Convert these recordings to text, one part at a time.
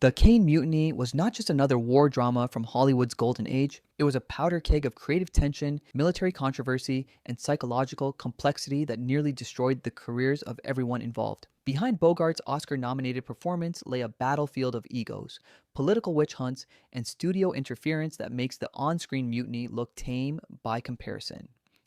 The Caine Mutiny was not just another war drama from Hollywood's golden age, it was a powder keg of creative tension, military controversy, and psychological complexity that nearly destroyed the careers of everyone involved. Behind Bogart's Oscar-nominated performance lay a battlefield of egos, political witch hunts, and studio interference that makes the on-screen mutiny look tame by comparison.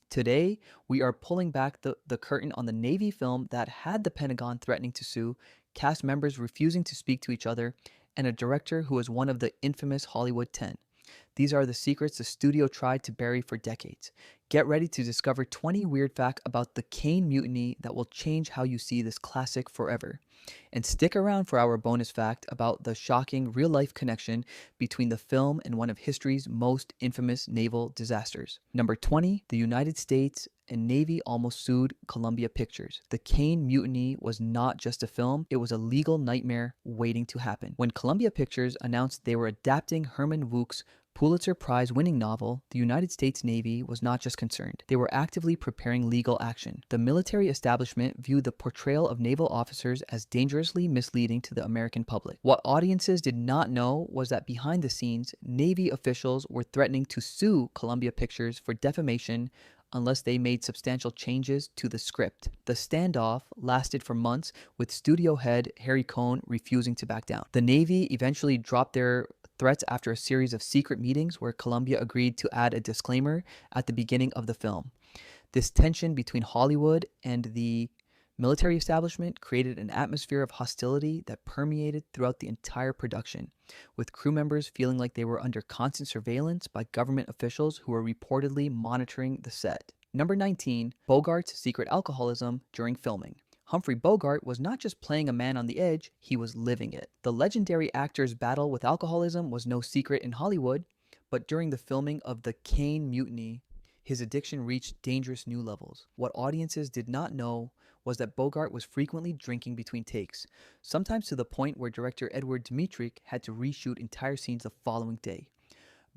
Today, we are pulling back the curtain on the Navy film that had the Pentagon threatening to sue, cast members refusing to speak to each other, and a director who was one of the infamous Hollywood 10. These are the secrets the studio tried to bury for decades. Get ready to discover 20 weird facts about the Caine Mutiny that will change how you see this classic forever. And stick around for our bonus fact about the shocking real-life connection between the film and one of history's most infamous naval disasters. Number 20, the United States and Navy almost sued Columbia Pictures. The Caine Mutiny was not just a film, it was a legal nightmare waiting to happen. When Columbia Pictures announced they were adapting Herman Wouk's Pulitzer Prize-winning novel, the United States Navy was not just concerned. They were actively preparing legal action. The military establishment viewed the portrayal of naval officers as dangerously misleading to the American public. What audiences did not know was that behind the scenes, Navy officials were threatening to sue Columbia Pictures for defamation unless they made substantial changes to the script. The standoff lasted for months, with studio head Harry Cohn refusing to back down. The Navy eventually dropped their threats after a series of secret meetings where Columbia agreed to add a disclaimer at the beginning of the film. This tension between Hollywood and the military establishment created an atmosphere of hostility that permeated throughout the entire production, with crew members feeling like they were under constant surveillance by government officials who were reportedly monitoring the set. Number 19, Bogart's secret alcoholism during filming. Humphrey Bogart was not just playing a man on the edge, he was living it. The legendary actor's battle with alcoholism was no secret in Hollywood, but during the filming of the Caine Mutiny, his addiction reached dangerous new levels. What audiences did not know was that Bogart was frequently drinking between takes, sometimes to the point where director Edward Dmytryk had to reshoot entire scenes the following day.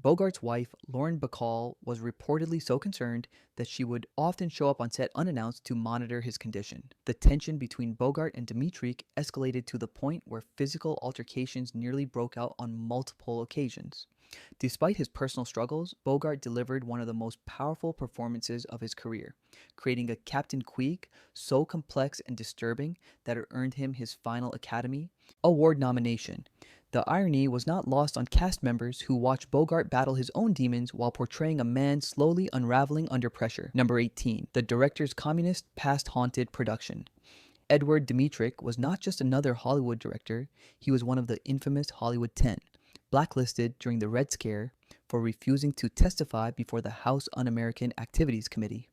Bogart's wife, Lauren Bacall, was reportedly so concerned that she would often show up on set unannounced to monitor his condition. The tension between Bogart and Dmytryk escalated to the point where physical altercations nearly broke out on multiple occasions. Despite his personal struggles, Bogart delivered one of the most powerful performances of his career, creating a Captain Queeg so complex and disturbing that it earned him his final Academy Award nomination. The irony was not lost on cast members who watched Bogart battle his own demons while portraying a man slowly unraveling under pressure. Number 18, the director's communist past-haunted production. Edward Dmytryk was not just another Hollywood director, he was one of the infamous Hollywood 10, blacklisted during the Red Scare for refusing to testify before the House Un-American Activities Committee.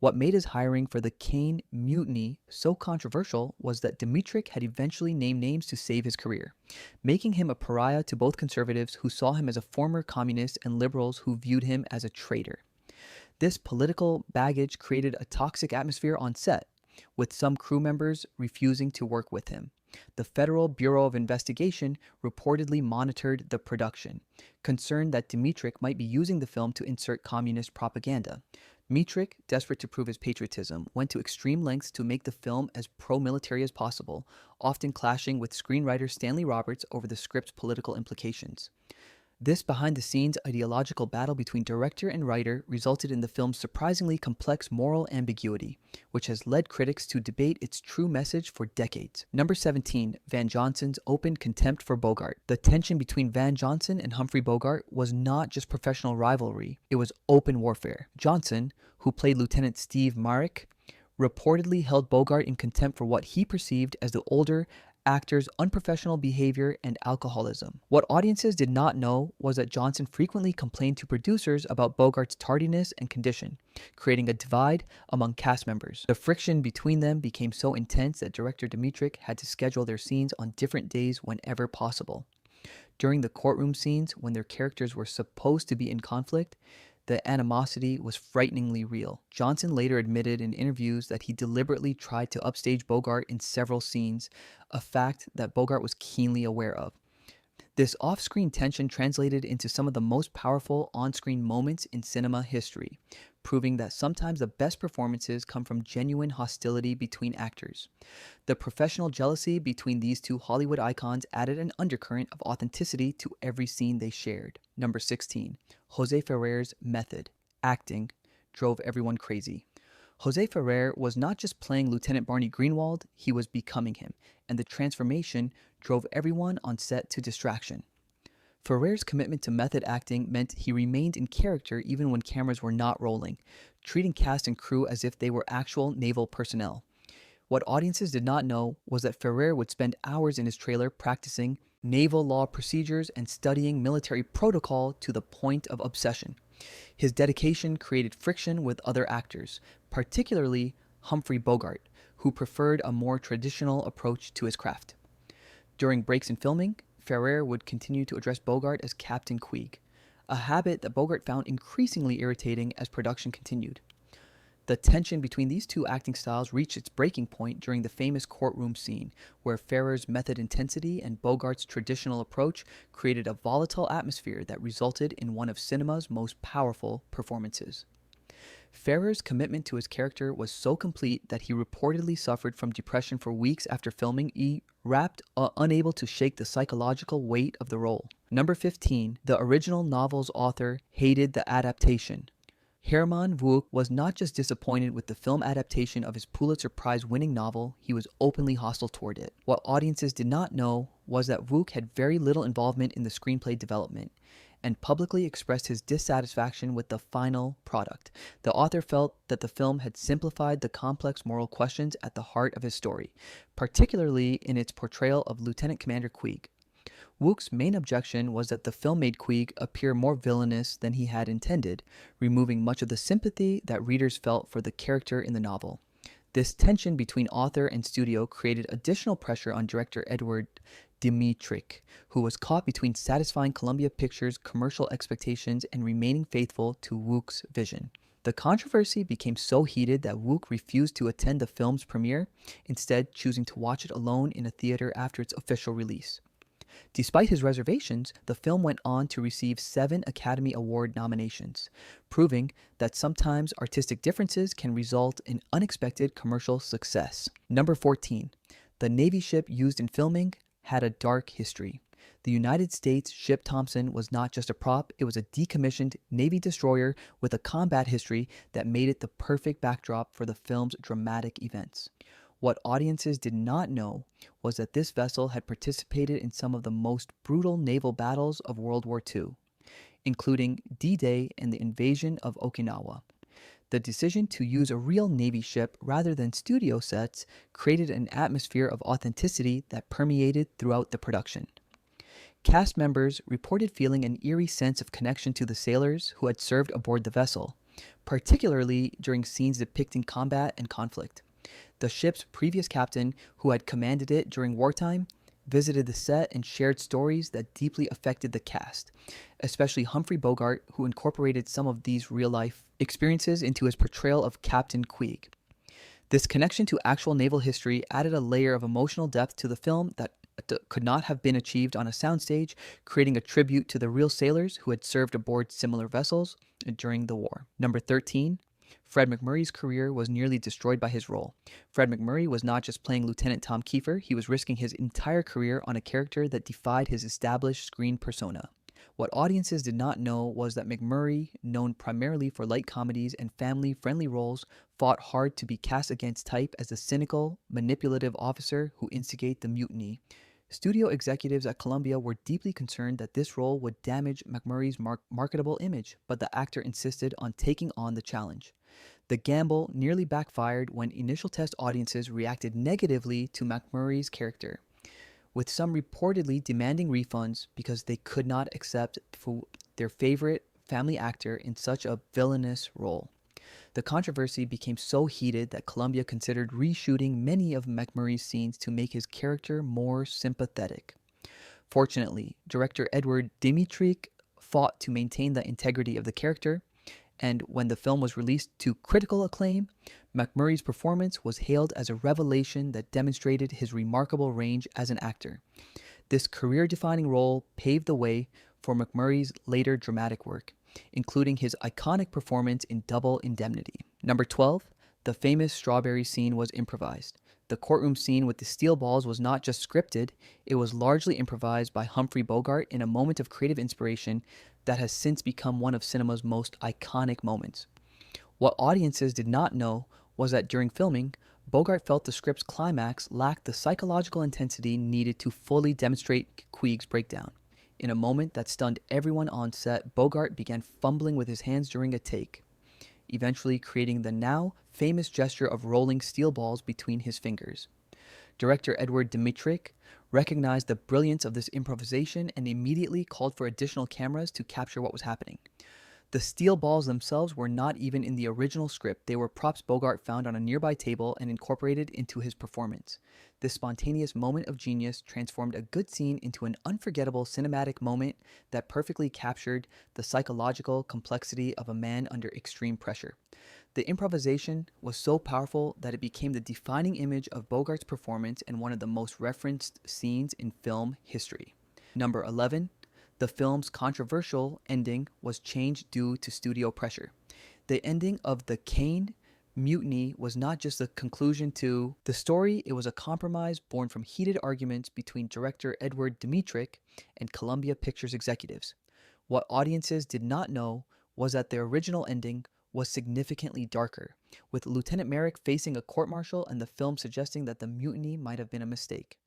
What made his hiring for the Caine Mutiny so controversial was that Dmytryk had eventually named names to save his career, making him a pariah to both conservatives who saw him as a former communist and liberals who viewed him as a traitor. This political baggage created a toxic atmosphere on set, with some crew members refusing to work with him. The Federal Bureau of Investigation reportedly monitored the production, concerned that Dmytryk might be using the film to insert communist propaganda. Dmytryk, desperate to prove his patriotism, went to extreme lengths to make the film as pro-military as possible, often clashing with screenwriter Stanley Roberts over the script's political implications. This behind-the-scenes ideological battle between director and writer resulted in the film's surprisingly complex moral ambiguity, which has led critics to debate its true message for decades. Number 17, Van Johnson's open contempt for Bogart. The tension between Van Johnson and Humphrey Bogart was not just professional rivalry, it was open warfare. Johnson, who played Lieutenant Steve Marek, reportedly held Bogart in contempt for what he perceived as the older actor's unprofessional behavior and alcoholism. What audiences did not know was that Johnson frequently complained to producers about Bogart's tardiness and condition, creating a divide among cast members. The friction between them became so intense that director Dmytryk had to schedule their scenes on different days whenever possible. During the courtroom scenes, when their characters were supposed to be in conflict, the animosity was frighteningly real. Johnson later admitted in interviews that he deliberately tried to upstage Bogart in several scenes, a fact that Bogart was keenly aware of. This off-screen tension translated into some of the most powerful on-screen moments in cinema history. proving that sometimes the best performances come from genuine hostility between actors. The professional jealousy between these two Hollywood icons added an undercurrent of authenticity to every scene they shared. Number 16. Jose Ferrer's method, acting, drove everyone crazy. Jose Ferrer was not just playing Lieutenant Barney Greenwald, he was becoming him, and the transformation drove everyone on set to distraction. Ferrer's commitment to method acting meant he remained in character even when cameras were not rolling, treating cast and crew as if they were actual naval personnel. What audiences did not know was that Ferrer would spend hours in his trailer practicing naval law procedures and studying military protocol to the point of obsession. His dedication created friction with other actors, particularly Humphrey Bogart, who preferred a more traditional approach to his craft. During breaks in filming, Ferrer would continue to address Bogart as Captain Queeg, a habit that Bogart found increasingly irritating as production continued. The tension between these two acting styles reached its breaking point during the famous courtroom scene, where Ferrer's method intensity and Bogart's traditional approach created a volatile atmosphere that resulted in one of cinema's most powerful performances. Ferrer's commitment to his character was so complete that he reportedly suffered from depression for weeks after filming, unable to shake the psychological weight of the role. Number 15. The original novel's author hated the adaptation. Herman Wouk was not just disappointed with the film adaptation of his Pulitzer Prize-winning novel, he was openly hostile toward it. What audiences did not know was that Wouk had very little involvement in the screenplay development, and publicly expressed his dissatisfaction with the final product. The author felt that the film had simplified the complex moral questions at the heart of his story, particularly in its portrayal of Lieutenant Commander Queeg. Wook's main objection was that the film made Queeg appear more villainous than he had intended, removing much of the sympathy that readers felt for the character in the novel. This tension between author and studio created additional pressure on director Edward Dmytryk, who was caught between satisfying Columbia Pictures' commercial expectations and remaining faithful to Wook's vision. The controversy became so heated that Wook refused to attend the film's premiere, instead choosing to watch it alone in a theater after its official release. Despite his reservations, the film went on to receive 7 Academy Award nominations, proving that sometimes artistic differences can result in unexpected commercial success. Number 14. The Navy ship used in filming had a dark history. The United States ship Thompson was not just a prop, it was a decommissioned Navy destroyer with a combat history that made it the perfect backdrop for the film's dramatic events. What audiences did not know was that this vessel had participated in some of the most brutal naval battles of World War II, including D-Day and the invasion of Okinawa. The decision to use a real Navy ship rather than studio sets created an atmosphere of authenticity that permeated throughout the production. Cast members reported feeling an eerie sense of connection to the sailors who had served aboard the vessel, particularly during scenes depicting combat and conflict. The ship's previous captain, who had commanded it during wartime, visited the set and shared stories that deeply affected the cast, especially Humphrey Bogart, who incorporated some of these real-life experiences into his portrayal of Captain Queeg. This connection to actual naval history added a layer of emotional depth to the film that could not have been achieved on a soundstage, creating a tribute to the real sailors who had served aboard similar vessels during the war. Number 13. Fred MacMurray's career was nearly destroyed by his role. Fred MacMurray was not just playing Lieutenant Tom Kiefer, he was risking his entire career on a character that defied his established screen persona. What audiences did not know was that MacMurray, known primarily for light comedies and family-friendly roles, fought hard to be cast against type as the cynical, manipulative officer who instigated the mutiny. Studio executives at Columbia were deeply concerned that this role would damage MacMurray's marketable image, but the actor insisted on taking on the challenge. The gamble nearly backfired when initial test audiences reacted negatively to MacMurray's character, with some reportedly demanding refunds because they could not accept their favorite family actor in such a villainous role. The controversy became so heated that Columbia considered reshooting many of MacMurray's scenes to make his character more sympathetic. Fortunately, director Edward Dmytryk fought to maintain the integrity of the character, and when the film was released to critical acclaim, MacMurray's performance was hailed as a revelation that demonstrated his remarkable range as an actor. This career-defining role paved the way for MacMurray's later dramatic work. including his iconic performance in Double Indemnity. Number 12, the famous strawberry scene was improvised. The courtroom scene with the steel balls was not just scripted, it was largely improvised by Humphrey Bogart in a moment of creative inspiration that has since become one of cinema's most iconic moments. What audiences did not know was that during filming, Bogart felt the script's climax lacked the psychological intensity needed to fully demonstrate Queeg's breakdown. In a moment that stunned everyone on set, Bogart began fumbling with his hands during a take, eventually creating the now famous gesture of rolling steel balls between his fingers. Director Edward Dmytryk recognized the brilliance of this improvisation and immediately called for additional cameras to capture what was happening. The steel balls themselves were not even in the original script. They were props Bogart found on a nearby table and incorporated into his performance. This spontaneous moment of genius transformed a good scene into an unforgettable cinematic moment that perfectly captured the psychological complexity of a man under extreme pressure. The improvisation was so powerful that it became the defining image of Bogart's performance and one of the most referenced scenes in film history. Number 11. The film's controversial ending was changed due to studio pressure. The ending of the Caine Mutiny was not just a conclusion to the story, it was a compromise born from heated arguments between director Edward Dmytryk and Columbia Pictures executives. What audiences did not know was that the original ending was significantly darker, with Lieutenant Merrick facing a court-martial and the film suggesting that the mutiny might have been a mistake.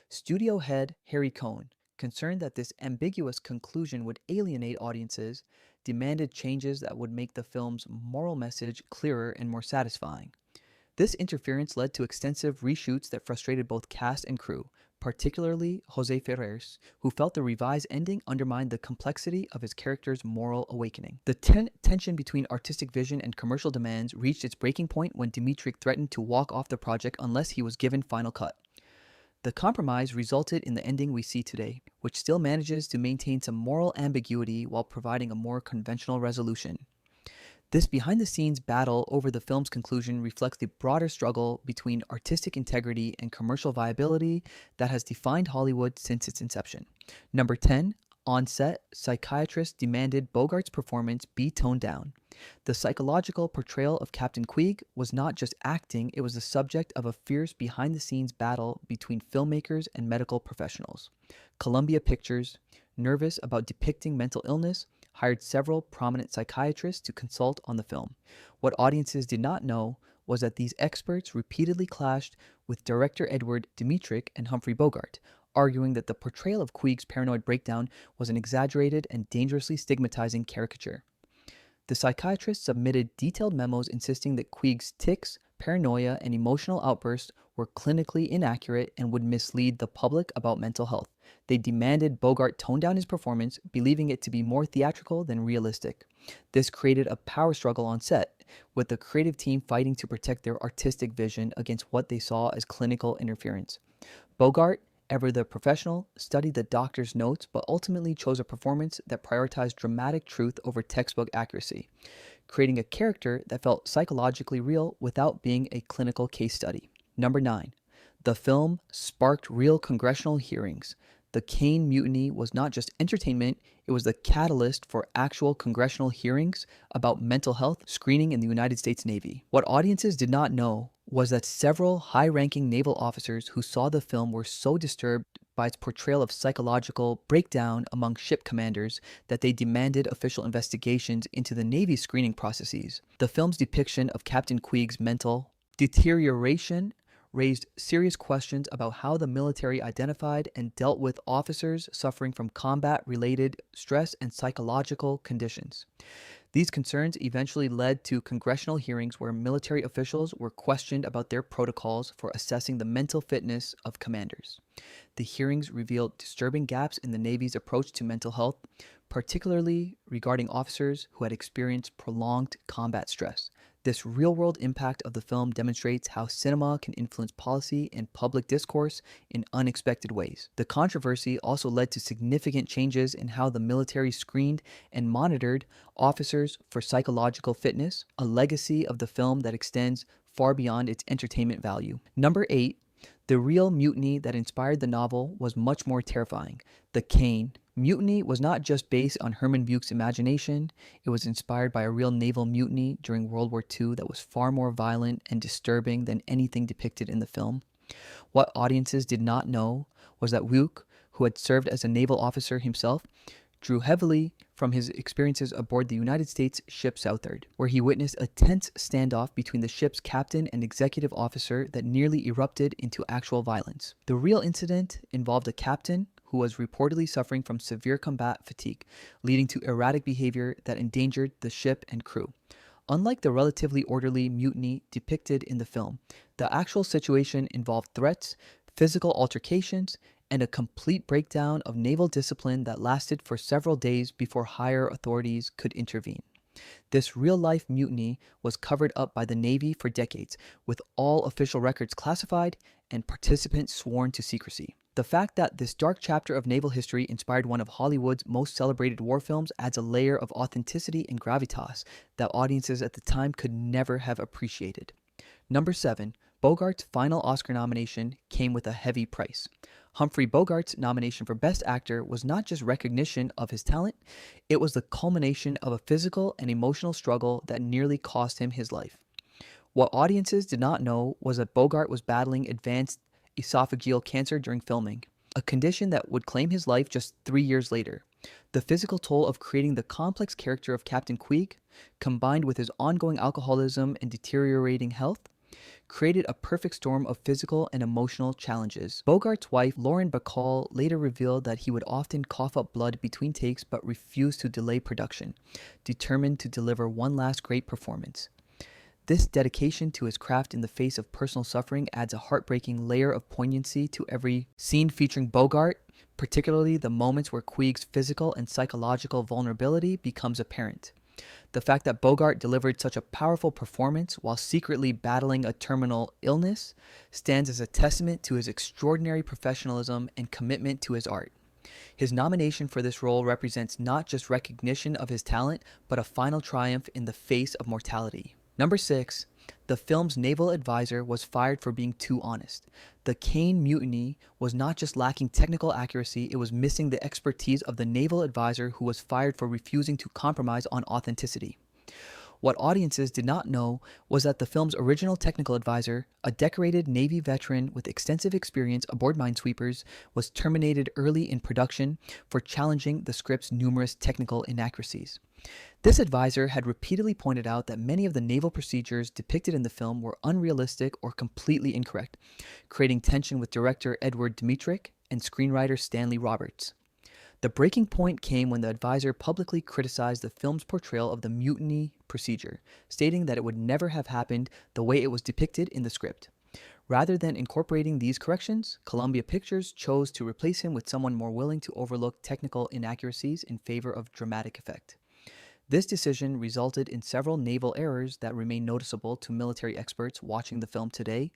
Studio head Harry Cohn, concerned that this ambiguous conclusion would alienate audiences, demanded changes that would make the film's moral message clearer and more satisfying. This interference led to extensive reshoots that frustrated both cast and crew, particularly Jose Ferrers, who felt the revised ending undermined the complexity of his character's moral awakening. The tension between artistic vision and commercial demands reached its breaking point when Dmytryk threatened to walk off the project unless he was given final cut. The compromise resulted in the ending we see today, which still manages to maintain some moral ambiguity while providing a more conventional resolution. This behind-the-scenes battle over the film's conclusion reflects the broader struggle between artistic integrity and commercial viability that has defined Hollywood since its inception. Number 10. On set, psychiatrists demanded Bogart's performance be toned down. The psychological portrayal of Captain Queeg was not just acting, it was the subject of a fierce behind-the-scenes battle between filmmakers and medical professionals. Columbia Pictures, nervous about depicting mental illness, hired several prominent psychiatrists to consult on the film. What audiences did not know was that these experts repeatedly clashed with director Edward Dmytryk and Humphrey Bogart, arguing that the portrayal of Queeg's paranoid breakdown was an exaggerated and dangerously stigmatizing caricature. The psychiatrists submitted detailed memos insisting that Queeg's tics, paranoia, and emotional outbursts were clinically inaccurate and would mislead the public about mental health. They demanded Bogart tone down his performance, believing it to be more theatrical than realistic. This created a power struggle on set, with the creative team fighting to protect their artistic vision against what they saw as clinical interference. Bogart, ever the professional, studied the doctor's notes but ultimately chose a performance that prioritized dramatic truth over textbook accuracy, creating a character that felt psychologically real without being a clinical case study. Number 9. The film sparked real congressional hearings. The Caine Mutiny was not just entertainment, it was the catalyst for actual congressional hearings about mental health screening in the United States Navy. What audiences did not know was that several high-ranking naval officers who saw the film were so disturbed by its portrayal of psychological breakdown among ship commanders that they demanded official investigations into the Navy's screening processes. The film's depiction of Captain Queeg's mental deterioration raised serious questions about how the military identified and dealt with officers suffering from combat-related stress and psychological conditions. These concerns eventually led to congressional hearings where military officials were questioned about their protocols for assessing the mental fitness of commanders. The hearings revealed disturbing gaps in the Navy's approach to mental health, particularly regarding officers who had experienced prolonged combat stress. This real-world impact of the film demonstrates how cinema can influence policy and public discourse in unexpected ways. The controversy also led to significant changes in how the military screened and monitored officers for psychological fitness, a legacy of the film that extends far beyond its entertainment value. Number 8. The real mutiny that inspired the novel was much more terrifying. The Caine Mutiny was not just based on Herman Wouk's imagination, it was inspired by a real naval mutiny during World War II that was far more violent and disturbing than anything depicted in the film. What audiences did not know was that Wouk, who had served as a naval officer himself, drew heavily from his experiences aboard the United States ship Southard, where he witnessed a tense standoff between the ship's captain and executive officer that nearly erupted into actual violence. The real incident involved a captain who was reportedly suffering from severe combat fatigue, leading to erratic behavior that endangered the ship and crew. Unlike the relatively orderly mutiny depicted in the film, the actual situation involved threats, physical altercations, and a complete breakdown of naval discipline that lasted for several days before higher authorities could intervene. This real-life mutiny was covered up by the Navy for decades, with all official records classified and participants sworn to secrecy. The fact that this dark chapter of naval history inspired one of Hollywood's most celebrated war films adds a layer of authenticity and gravitas that audiences at the time could never have appreciated. Number 7. Bogart's final Oscar nomination came with a heavy price. Humphrey Bogart's nomination for Best Actor was not just recognition of his talent, it was the culmination of a physical and emotional struggle that nearly cost him his life. What audiences did not know was that Bogart was battling advanced esophageal cancer during filming, a condition that would claim his life just 3 years later. The physical toll of creating the complex character of Captain Queeg, combined with his ongoing alcoholism and deteriorating health, created a perfect storm of physical and emotional challenges. Bogart's wife, Lauren Bacall, later revealed that he would often cough up blood between takes but refused to delay production, determined to deliver one last great performance. This dedication to his craft in the face of personal suffering adds a heartbreaking layer of poignancy to every scene featuring Bogart, particularly the moments where Queeg's physical and psychological vulnerability becomes apparent. The fact that Bogart delivered such a powerful performance while secretly battling a terminal illness stands as a testament to his extraordinary professionalism and commitment to his art. His nomination for this role represents not just recognition of his talent, but a final triumph in the face of mortality. Number 6. The film's naval advisor was fired for being too honest. The Caine Mutiny was not just lacking technical accuracy, it was missing the expertise of the naval advisor who was fired for refusing to compromise on authenticity. What audiences did not know was that the film's original technical advisor, a decorated Navy veteran with extensive experience aboard minesweepers, was terminated early in production for challenging the script's numerous technical inaccuracies. This advisor had repeatedly pointed out that many of the naval procedures depicted in the film were unrealistic or completely incorrect, creating tension with director Edward Dmytryk and screenwriter Stanley Roberts. The breaking point came when the advisor publicly criticized the film's portrayal of the mutiny procedure, stating that it would never have happened the way it was depicted in the script. Rather than incorporating these corrections, Columbia Pictures chose to replace him with someone more willing to overlook technical inaccuracies in favor of dramatic effect. This decision resulted in several naval errors that remain noticeable to military experts watching the film today,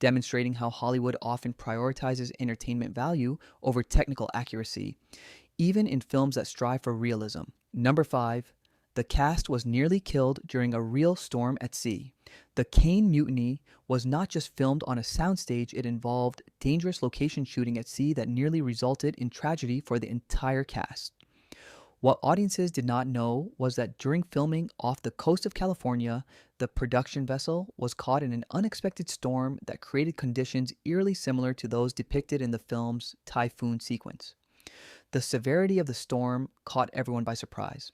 demonstrating how Hollywood often prioritizes entertainment value over technical accuracy, even in films that strive for realism. Number 5. The cast was nearly killed during a real storm at sea. The Caine Mutiny was not just filmed on a soundstage, it involved dangerous location shooting at sea that nearly resulted in tragedy for the entire cast. What audiences did not know was that during filming off the coast of California, the production vessel was caught in an unexpected storm that created conditions eerily similar to those depicted in the film's typhoon sequence. The severity of the storm caught everyone by surprise,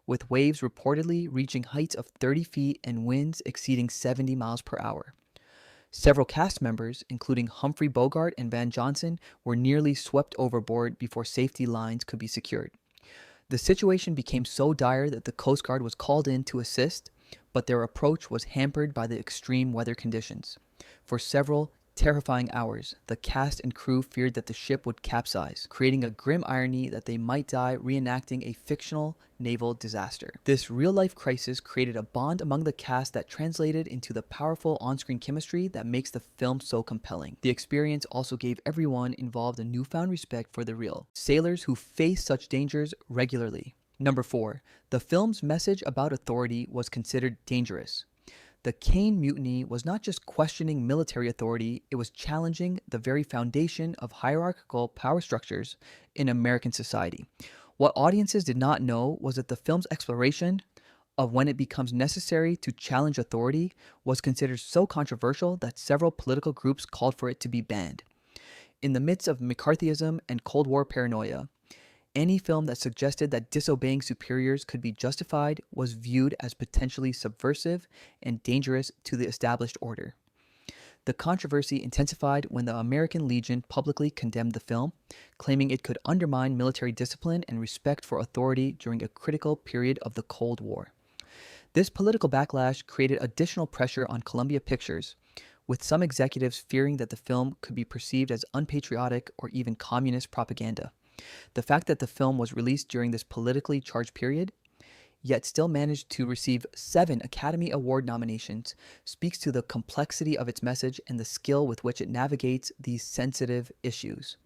with waves reportedly reaching heights of 30 feet and winds exceeding 70 miles per hour. Several cast members, including Humphrey Bogart and Van Johnson, were nearly swept overboard before safety lines could be secured. The situation became so dire that the Coast Guard was called in to assist, but their approach was hampered by the extreme weather conditions. For several terrifying hours, the cast and crew feared that the ship would capsize, creating a grim irony that they might die reenacting a fictional naval disaster. This real-life crisis created a bond among the cast that translated into the powerful on-screen chemistry that makes the film so compelling. The experience also gave everyone involved a newfound respect for the real sailors who face such dangers regularly. Number 4. The film's message about authority was considered dangerous. The Caine Mutiny was not just questioning military authority, it was challenging the very foundation of hierarchical power structures in American society. What audiences did not know was that the film's exploration of when it becomes necessary to challenge authority was considered so controversial that several political groups called for it to be banned. In the midst of McCarthyism and Cold War paranoia, any film that suggested that disobeying superiors could be justified was viewed as potentially subversive and dangerous to the established order. The controversy intensified when the American Legion publicly condemned the film, claiming it could undermine military discipline and respect for authority during a critical period of the Cold War. This political backlash created additional pressure on Columbia Pictures, with some executives fearing that the film could be perceived as unpatriotic or even communist propaganda. The fact that the film was released during this politically charged period, yet still managed to receive 7 Academy Award nominations, speaks to the complexity of its message and the skill with which it navigates these sensitive issues.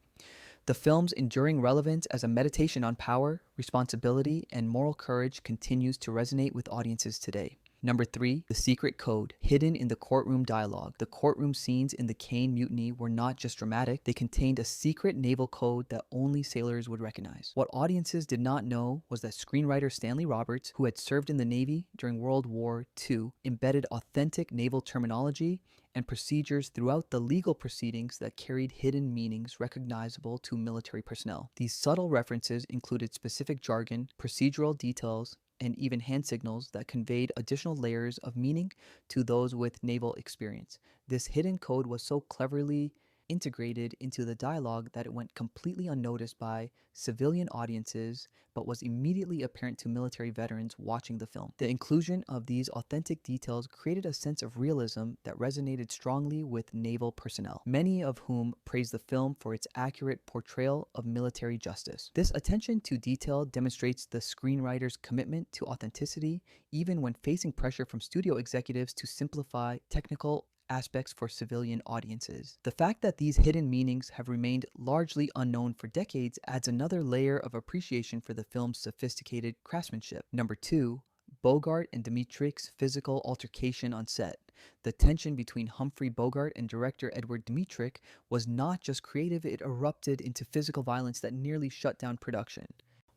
The film's enduring relevance as a meditation on power, responsibility, and moral courage continues to resonate with audiences today. Number 3, The Secret Code, hidden in the courtroom dialogue. The courtroom scenes in the Caine Mutiny were not just dramatic, they contained a secret naval code that only sailors would recognize. What audiences did not know was that screenwriter Stanley Roberts, who had served in the Navy during World War II, embedded authentic naval terminology and procedures throughout the legal proceedings that carried hidden meanings recognizable to military personnel. These subtle references included specific jargon, procedural details, and even hand signals that conveyed additional layers of meaning to those with naval experience. This hidden code was so cleverly integrated into the dialogue that it went completely unnoticed by civilian audiences, but was immediately apparent to military veterans watching the film. The inclusion of these authentic details created a sense of realism that resonated strongly with naval personnel, many of whom praised the film for its accurate portrayal of military justice. This attention to detail demonstrates the screenwriter's commitment to authenticity, even when facing pressure from studio executives to simplify technical aspects for civilian audiences. The fact that these hidden meanings have remained largely unknown for decades adds another layer of appreciation for the film's sophisticated craftsmanship. Number 2, Bogart and Dmytryk's physical altercation on set. The tension between Humphrey Bogart and director Edward Dmytryk was not just creative, it erupted into physical violence that nearly shut down production.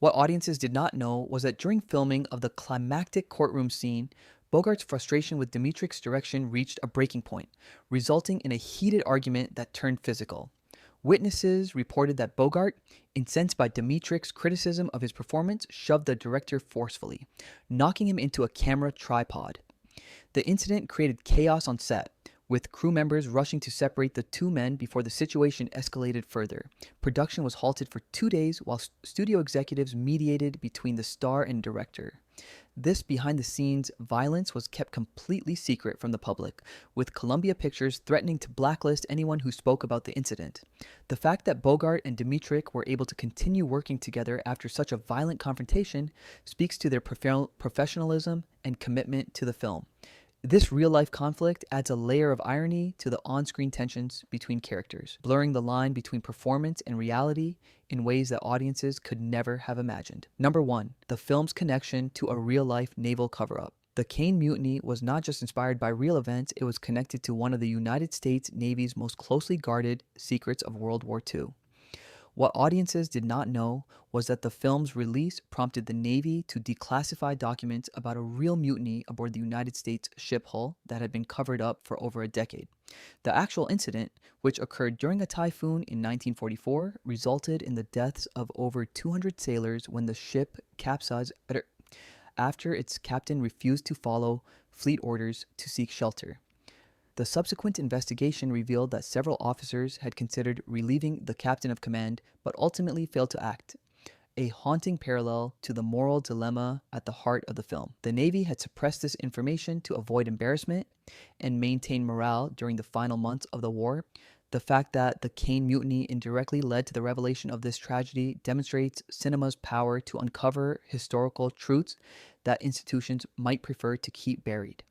What audiences did not know was that during filming of the climactic courtroom scene, Bogart's frustration with Dmytryk's direction reached a breaking point, resulting in a heated argument that turned physical. Witnesses reported that Bogart, incensed by Dmytryk's criticism of his performance, shoved the director forcefully, knocking him into a camera tripod. The incident created chaos on set, with crew members rushing to separate the two men before the situation escalated further. Production was halted for 2 days while studio executives mediated between the star and director. This behind-the-scenes violence was kept completely secret from the public, with Columbia Pictures threatening to blacklist anyone who spoke about the incident. The fact that Bogart and Dmytryk were able to continue working together after such a violent confrontation speaks to their professionalism and commitment to the film. This real-life conflict adds a layer of irony to the on-screen tensions between characters, blurring the line between performance and reality in ways that audiences could never have imagined. Number 1, the film's connection to a real-life naval cover-up. The Caine Mutiny was not just inspired by real events, it was connected to one of the United States Navy's most closely guarded secrets of World War II. What audiences did not know was that the film's release prompted the Navy to declassify documents about a real mutiny aboard the United States ship hull that had been covered up for over a decade. The actual incident, which occurred during a typhoon in 1944, resulted in the deaths of over 200 sailors when the ship capsized after its captain refused to follow fleet orders to seek shelter. The subsequent investigation revealed that several officers had considered relieving the captain of command, but ultimately failed to act, a haunting parallel to the moral dilemma at the heart of the film. The Navy had suppressed this information to avoid embarrassment and maintain morale during the final months of the war. The fact that the Caine Mutiny indirectly led to the revelation of this tragedy demonstrates cinema's power to uncover historical truths that institutions might prefer to keep buried.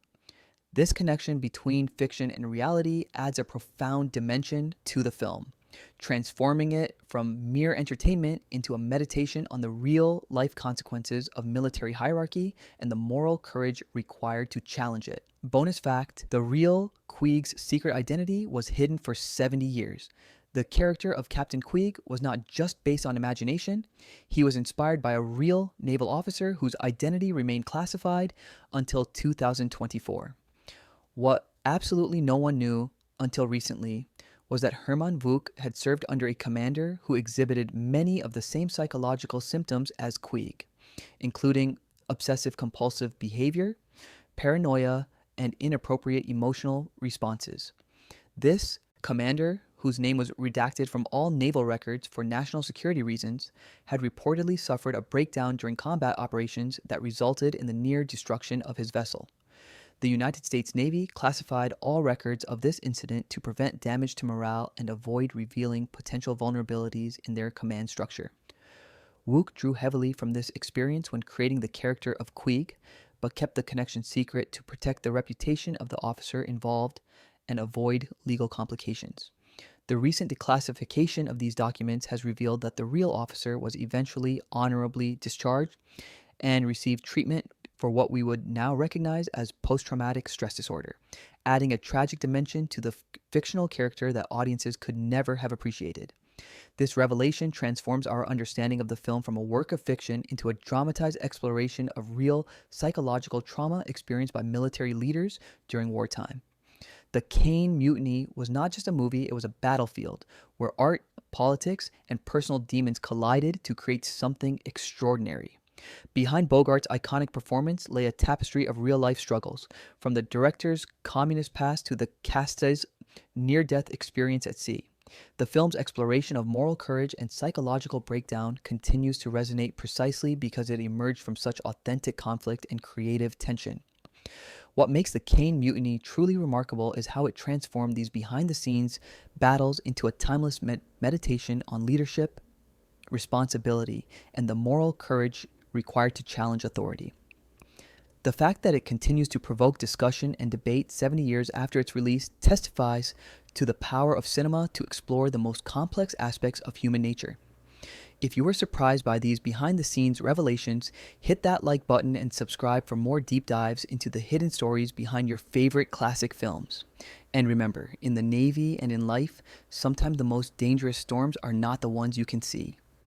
This connection between fiction and reality adds a profound dimension to the film. transforming it from mere entertainment into a meditation on the real life consequences of military hierarchy and the moral courage required to challenge it. Bonus fact, the real Queeg's secret identity was hidden for 70 years. The character of Captain Queeg was not just based on imagination, he was inspired by a real naval officer whose identity remained classified until 2024. What absolutely no one knew until recently was that Herman Wouk had served under a commander who exhibited many of the same psychological symptoms as Queeg, including obsessive-compulsive behavior, paranoia, and inappropriate emotional responses. This commander, whose name was redacted from all naval records for national security reasons, had reportedly suffered a breakdown during combat operations that resulted in the near destruction of his vessel. The United States Navy classified all records of this incident to prevent damage to morale and avoid revealing potential vulnerabilities in their command structure. Wouk drew heavily from this experience when creating the character of Queeg, but kept the connection secret to protect the reputation of the officer involved and avoid legal complications. The recent declassification of these documents has revealed that the real officer was eventually honorably discharged and received treatment for what we would now recognize as post-traumatic stress disorder, adding a tragic dimension to the fictional character that audiences could never have appreciated. This revelation transforms our understanding of the film from a work of fiction into a dramatized exploration of real psychological trauma experienced by military leaders during wartime. The Caine Mutiny was not just a movie, it was a battlefield where art, politics, and personal demons collided to create something extraordinary. Behind Bogart's iconic performance lay a tapestry of real-life struggles, from the director's communist past to the cast's near-death experience at sea. The film's exploration of moral courage and psychological breakdown continues to resonate precisely because it emerged from such authentic conflict and creative tension. What makes the Caine Mutiny truly remarkable is how it transformed these behind-the-scenes battles into a timeless meditation on leadership, responsibility, and the moral courage required to challenge authority. The fact that it continues to provoke discussion and debate 70 years after its release testifies to the power of cinema to explore the most complex aspects of human nature. If you were surprised by these behind-the-scenes revelations, hit that like button and subscribe for more deep dives into the hidden stories behind your favorite classic films. And remember, in the Navy and in life, sometimes the most dangerous storms are not the ones you can see.